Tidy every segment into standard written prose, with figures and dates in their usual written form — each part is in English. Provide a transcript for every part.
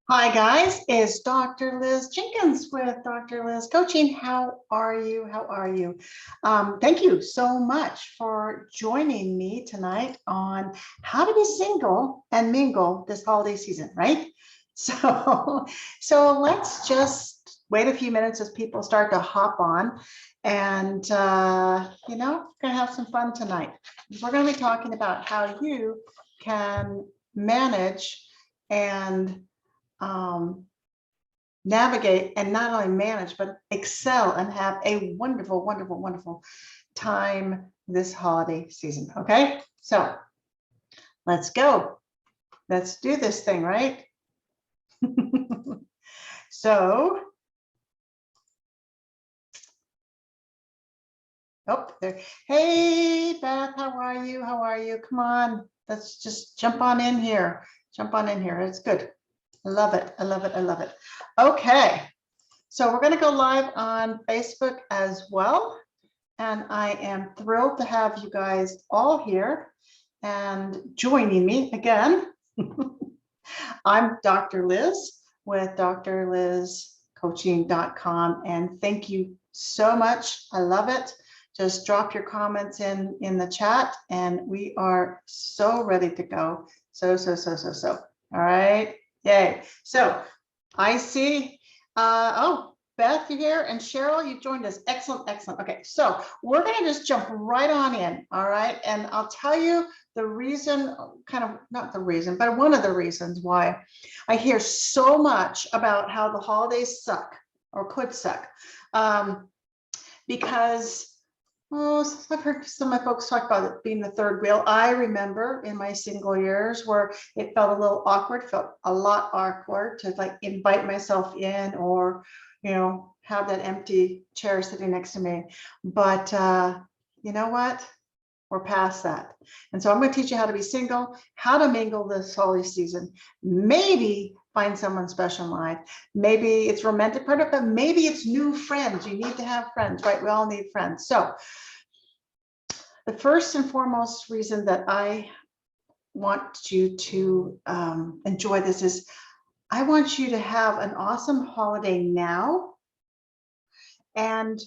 Hi guys, it's Dr. Liz Jenkins with Dr. Liz Coaching. How are you? How are you? Thank you so much for joining me tonight on how to be single and mingle this holiday season, right? So, so let's just wait a few minutes as people start to hop on, and we're gonna have some fun tonight. We're gonna be talking about how you can manage and navigate and not only manage, but excel and have a wonderful, wonderful, wonderful time this holiday season. Okay, so let's go. Let's do this thing, right? So, oh, there. Hey, Beth, how are you? How are you? Come on, let's just jump on in here. Jump on in here. It's good. I love it. I love it. I love it. Okay. So we're going to go live on Facebook as well. And I am thrilled to have you guys all here and joining me again. I'm Dr. Liz with drlizcoaching.com. And thank you so much. I love it. Just drop your comments in the chat and we are so ready to go. So. All right. Yay. So I see, Beth, you here? And Cheryl, you joined us. Excellent, excellent. Okay, so we're going to just jump right on in, all right? And I'll tell you the reason, kind of, not the reason, but one of the reasons why I hear so much about how the holidays suck or could suck. Because I've heard some of my folks talk about it being the third wheel. I remember in my single years where it felt a little awkward, felt a lot awkward to like invite myself in or, have that empty chair sitting next to me. But you know what? We're past that. And so I'm going to teach you how to be single, how to mingle this holiday season, maybe find someone special in life. Maybe it's romantic part of it, but maybe it's new friends. You need to have friends, right? We all need friends. So the first and foremost reason that I want you to enjoy this is I want you to have an awesome holiday now and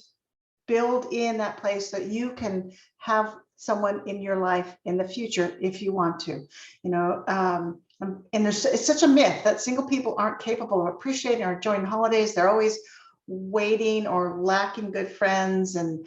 build in that place that you can have someone in your life in the future if you want to, and it's such a myth that single people aren't capable of appreciating or enjoying holidays. They're always waiting or lacking good friends and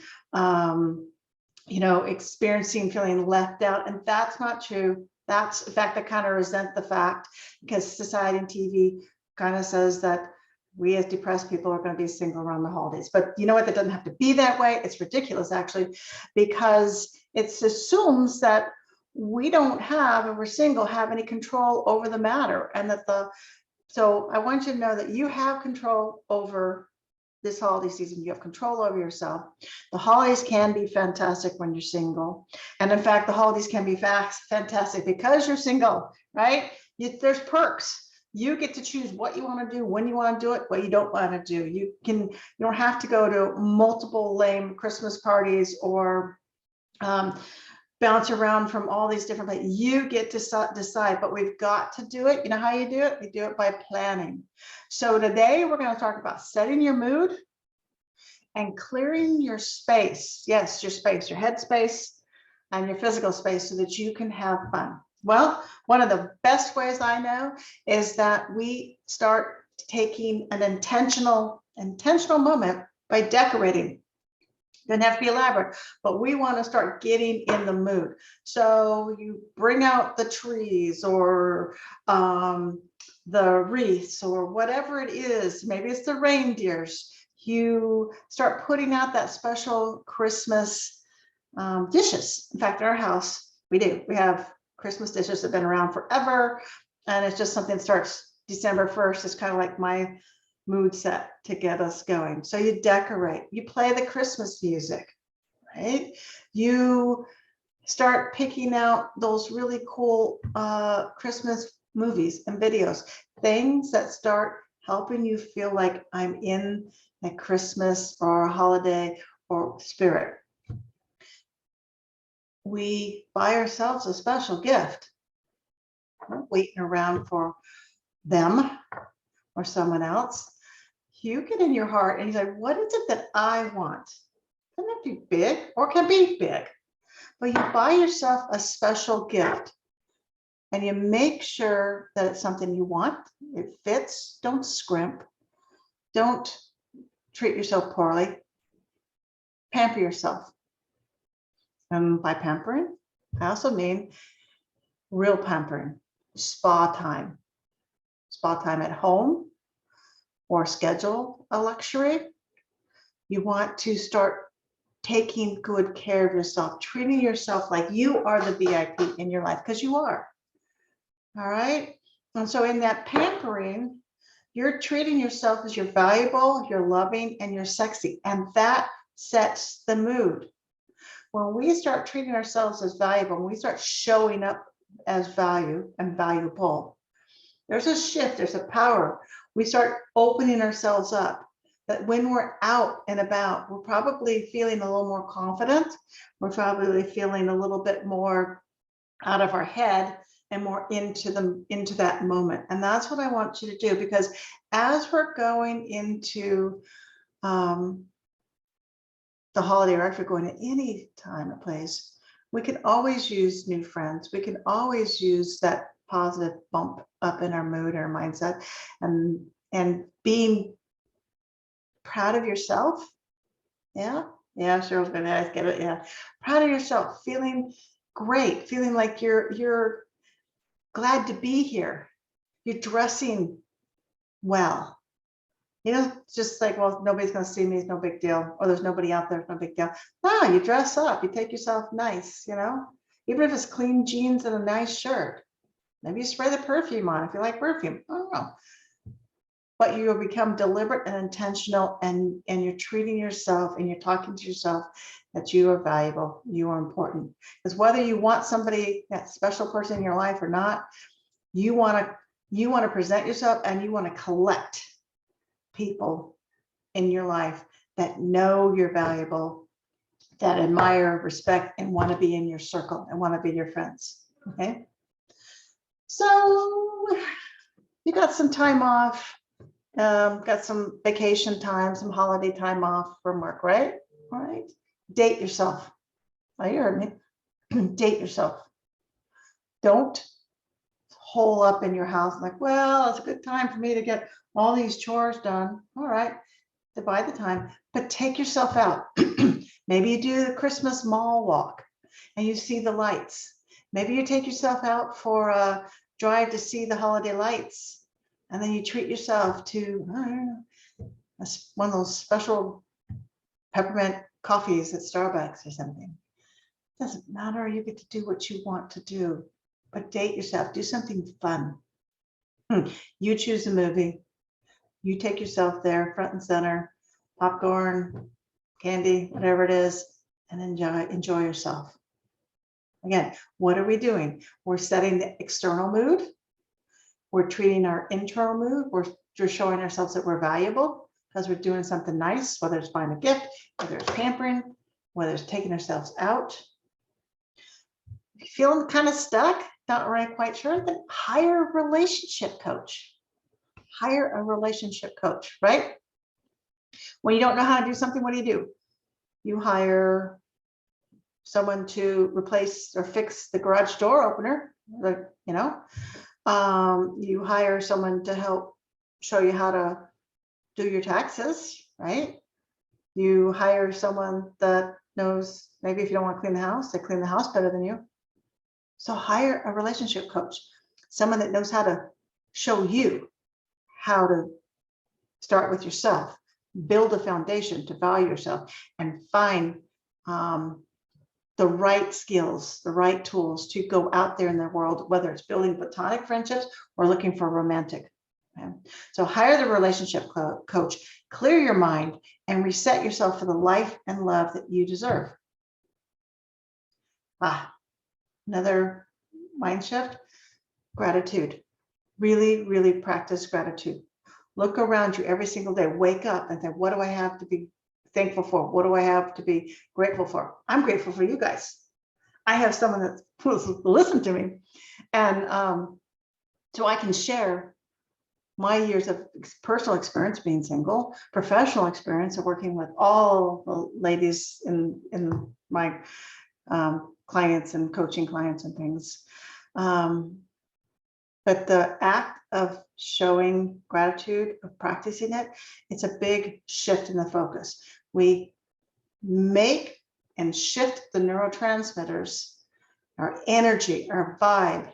experiencing feeling left out. And that's not true. That's, in fact, I kind of resent the fact because society and TV kind of says that we as depressed people are going to be single around the holidays. But you know what? That doesn't have to be that way. It's ridiculous, actually, because it assumes that we don't have, if we're single, have any control over the matter. And so I want you to know that you have control over this holiday season. You have control over yourself. The holidays can be fantastic when you're single. And in fact, the holidays can be fantastic because you're single, right? There's perks. You get to choose what you want to do, when you want to do it, what you don't want to do. You don't have to go to multiple lame Christmas parties or bounce around from all these different places. You get to decide, but we've got to do it. You know how you do it? We do it by planning. So today we're going to talk about setting your mood and clearing your space. Yes, your space, your head space and your physical space so that you can have fun. Well, one of the best ways I know is that we start taking an intentional moment by decorating. Doesn't have to be elaborate, but we want to start getting in the mood. So you bring out the trees or the wreaths or whatever it is. Maybe it's the reindeers. You start putting out that special Christmas dishes. In fact, in our house, we do. We have Christmas dishes that have been around forever. And it's just something that starts December 1st. It's kind of like my mood set to get us going. So you decorate, you play the Christmas music, right? You start picking out those really cool Christmas movies and videos, things that start helping you feel like I'm in a Christmas or a holiday or spirit. We buy ourselves a special gift. We're not waiting around for them. or someone else, you get in your heart and you say, what is it that I want? Doesn't have to be big, or can be big, but you buy yourself a special gift and you make sure that it's something you want, it fits, don't scrimp, don't treat yourself poorly, pamper yourself. And by pampering, I also mean real pampering, spa time at home, or schedule a luxury. You want to start taking good care of yourself, treating yourself like you are the VIP in your life, because you are. All right. And so in that pampering, you're treating yourself as you're valuable, you're loving, and you're sexy. And that sets the mood. When we start treating ourselves as valuable, when we start showing up as value and valuable, there's a shift, there's a power. We start opening ourselves up. That when we're out and about, we're probably feeling a little more confident. We're probably feeling a little bit more out of our head and more into that moment. And that's what I want you to do, because as we're going into the holiday, or if you're going to any time or place, we can always use new friends. We can always use that positive bump up in our mood, our mindset, and being proud of yourself. Yeah, Cheryl's gonna ask, get it. Yeah, proud of yourself, feeling great, feeling like you're glad to be here. You're dressing well. You know, just like, well, nobody's going to see me, it's no big deal. Or there's nobody out there, it's no big deal. No, you dress up, you take yourself nice, you know, even if it's clean jeans and a nice shirt. Maybe you spray the perfume on if you like perfume. I don't know. But you'll become deliberate and intentional, and you're treating yourself and you're talking to yourself that you are valuable, you are important. Because whether you want somebody, that special person in your life or not, you want to present yourself, and you want to collect people in your life that know you're valuable, that admire, respect, and want to be in your circle and want to be your friends. Okay. So you got some time off, got some vacation time, some holiday time off from work, right? All right. Date yourself. Oh, you heard me. Date yourself. Don't hole up in your house like, well, it's a good time for me to get all these chores done. All right, divide the time, but take yourself out. Maybe you do the Christmas mall walk and you see the lights. Maybe you take yourself out for a drive to see the holiday lights, and then you treat yourself to, I don't know, one of those special peppermint coffees at Starbucks or something. Doesn't matter. You get to do what you want to do, but date yourself. Do something fun. You choose a movie. You take yourself there, front and center, popcorn, candy, whatever it is, and enjoy yourself. Again, what are we doing? We're setting the external mood. We're treating our internal mood. We're showing ourselves that we're valuable because we're doing something nice, whether it's buying a gift, whether it's pampering, whether it's taking ourselves out. If you're feeling kind of stuck, not really quite sure, then hire a relationship coach. Hire a relationship coach, right? When you don't know how to do something, what do? You hire someone to replace or fix the garage door opener, you know. You hire someone to help show you how to do your taxes, right? You hire someone that knows, maybe if you don't want to clean the house, they clean the house better than you. So hire a relationship coach, someone that knows how to show you how to start with yourself, build a foundation to value yourself, and find the right skills, the right tools to go out there in the world, whether it's building platonic friendships or looking for romantic. Okay? So hire the relationship coach, clear your mind, and reset yourself for the life and love that you deserve. Another mind shift, gratitude. Really, really practice gratitude. Look around you every single day. Wake up and think, what do I have to be thankful for? What do I have to be grateful for? I'm grateful for you guys. I have someone that will listen to me. And so I can share my years of personal experience being single, professional experience of working with all the ladies in my clients and coaching clients and things. But the act of showing gratitude, of practicing it, it's a big shift in the focus. We make and shift the neurotransmitters, our energy, our vibe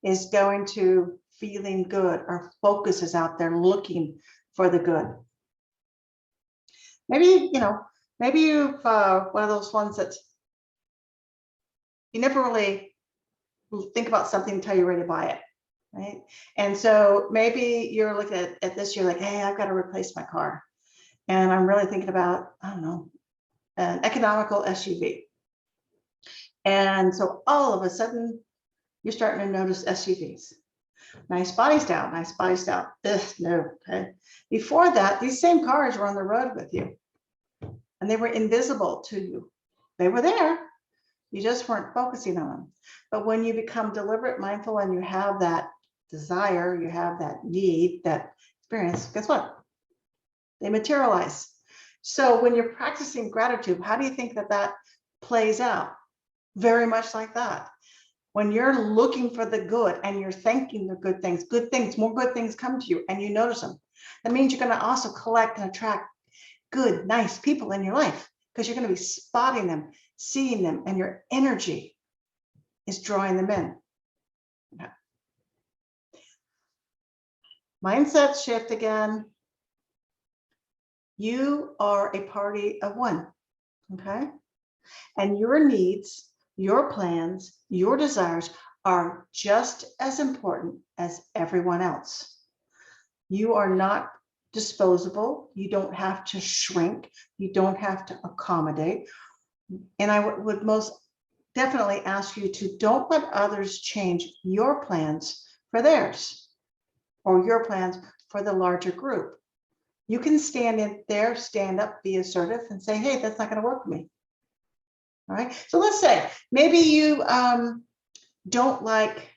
is going to feeling good. Our focus is out there looking for the good. Maybe, maybe you've one of those ones that you never really think about something until you're ready to buy it, right? And so maybe you're looking at this, you're like, hey, I've got to replace my car. And I'm really thinking about, I don't know, an economical SUV. And so all of a sudden, you're starting to notice SUVs. Nice body style, nice body style. Ugh, no, okay. Before that, these same cars were on the road with you and they were invisible to you. They were there. You just weren't focusing on them. But when you become deliberate, mindful, and you have that desire, you have that need, that experience, guess what? They materialize. So when you're practicing gratitude, how do you think that plays out? Very much like that. When you're looking for the good and you're thanking the good things, more good things come to you and you notice them. That means you're going to also collect and attract good, nice people in your life because you're going to be spotting them, seeing them, and your energy is drawing them in. Okay. Mindset shift again. You are a party of one, okay? And your needs, your plans, your desires are just as important as everyone else. You are not disposable. You don't have to shrink. You don't have to accommodate. And I would most definitely ask you to don't let others change your plans for theirs or your plans for the larger group. You can stand in there, stand up, be assertive and say, hey, that's not going to work for me. All right. So let's say maybe you don't like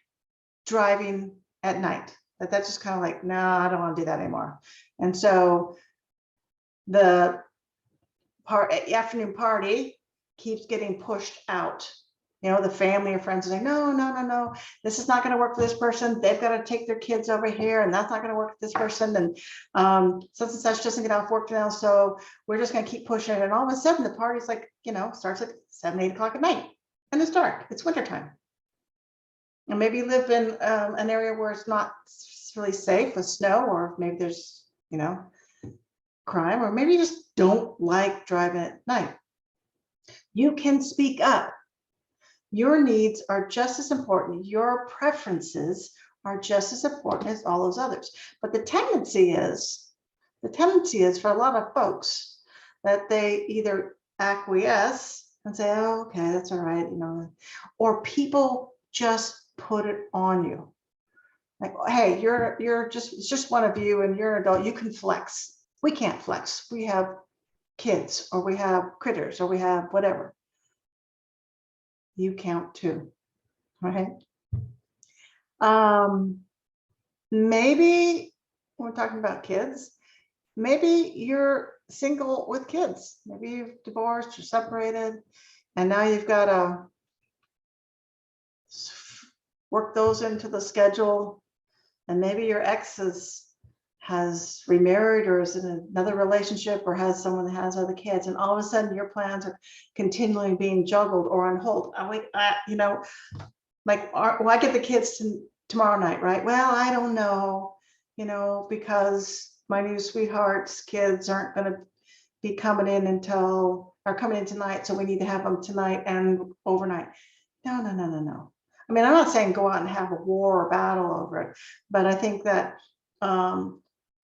driving at night. That's just kind of like, no, I don't want to do that anymore. And so the afternoon party keeps getting pushed out. The family or friends are saying, no, this is not going to work for this person. They've got to take their kids over here, and that's not going to work for this person. And such and such doesn't get off work now, so we're just going to keep pushing it. And all of a sudden, the party's like, starts at 7, 8 o'clock at night, and it's dark. It's wintertime. And maybe you live in an area where it's not really safe with snow, or maybe there's, crime, or maybe you just don't like driving at night. You can speak up. Your needs are just as important. Your preferences are just as important as all those others. But the tendency is for a lot of folks that they either acquiesce and say, oh, okay, that's all right, or people just put it on you. Like, hey, it's just one of you and you're an adult, you can flex. We can't flex. We have kids, or we have critters, or we have whatever. You count too, right? Maybe we're talking about kids. Maybe you're single with kids. Maybe you've divorced or separated, and now you've got to work those into the schedule. And maybe your ex has remarried or is in another relationship or has someone that has other kids, and all of a sudden your plans are continually being juggled or on hold. I get the kids tomorrow night, right? Well, I don't know, because my new sweetheart's kids aren't going to be coming in tonight, so we need to have them tonight and overnight. No. I mean, I'm not saying go out and have a war or battle over it, but I think that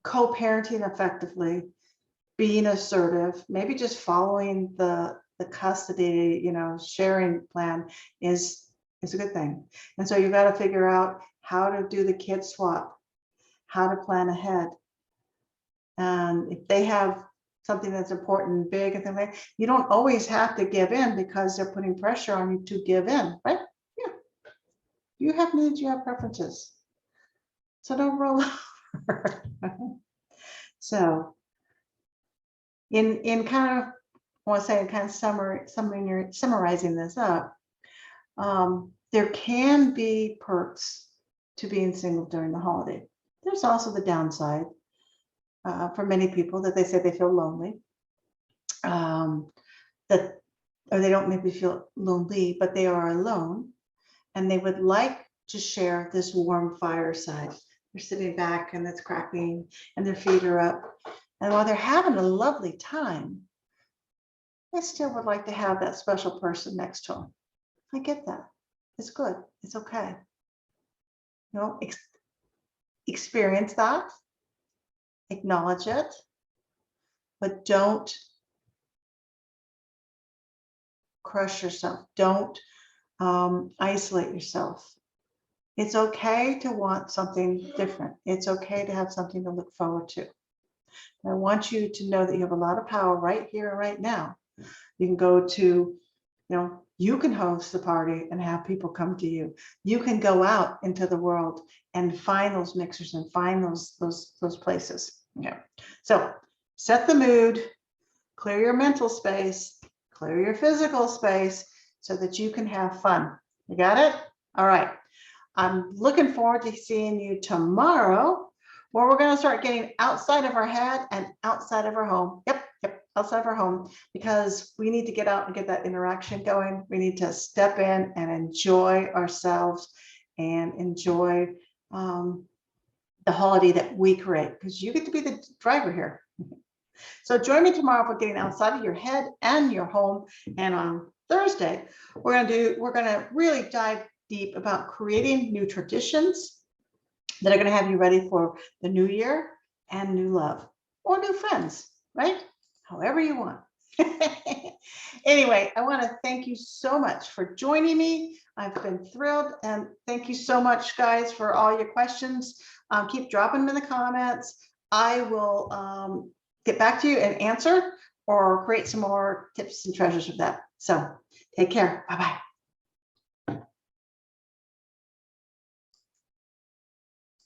co-parenting effectively, being assertive, maybe just following the custody, sharing plan is a good thing. And so you've got to figure out how to do the kid swap, how to plan ahead. And if they have something that's important and big and things like that, you don't always have to give in because they're putting pressure on you to give in, right? Yeah. You have needs, you have preferences. So don't roll over. So in kind of, I want to say, kind of summarizing this up, there can be perks to being single during the holiday. There's also the downside for many people that they say they feel lonely, that, or they don't maybe feel lonely, but they are alone, and they would like to share this warm fireside. They're sitting back and it's crackling and their feet are up. And while they're having a lovely time, they still would like to have that special person next to them. I get that. It's good. It's okay. You know, experience that, acknowledge it, but don't crush yourself. Don't isolate yourself. It's okay to want something different. It's okay to have something to look forward to. I want you to know that you have a lot of power right here, right now. You can go to, you can host the party and have people come to you. You can go out into the world and find those mixers and find those places. Yeah. So set the mood, clear your mental space, clear your physical space so that you can have fun. You got it? All right. I'm looking forward to seeing you tomorrow, where we're going to start getting outside of our head and outside of our home. Yep, outside of our home, because we need to get out and get that interaction going. We need to step in and enjoy ourselves and enjoy the holiday that we create, because you get to be the driver here. So join me tomorrow for getting outside of your head and your home. And on Thursday, we're going to really dive deep about creating new traditions that are going to have you ready for the new year and new love or new friends, right? However you want. Anyway, I want to thank you so much for joining me. I've been thrilled, and thank you so much, guys, for all your questions. Keep dropping them in the comments. I will get back to you and answer or create some more tips and treasures of that. So take care. Bye-bye.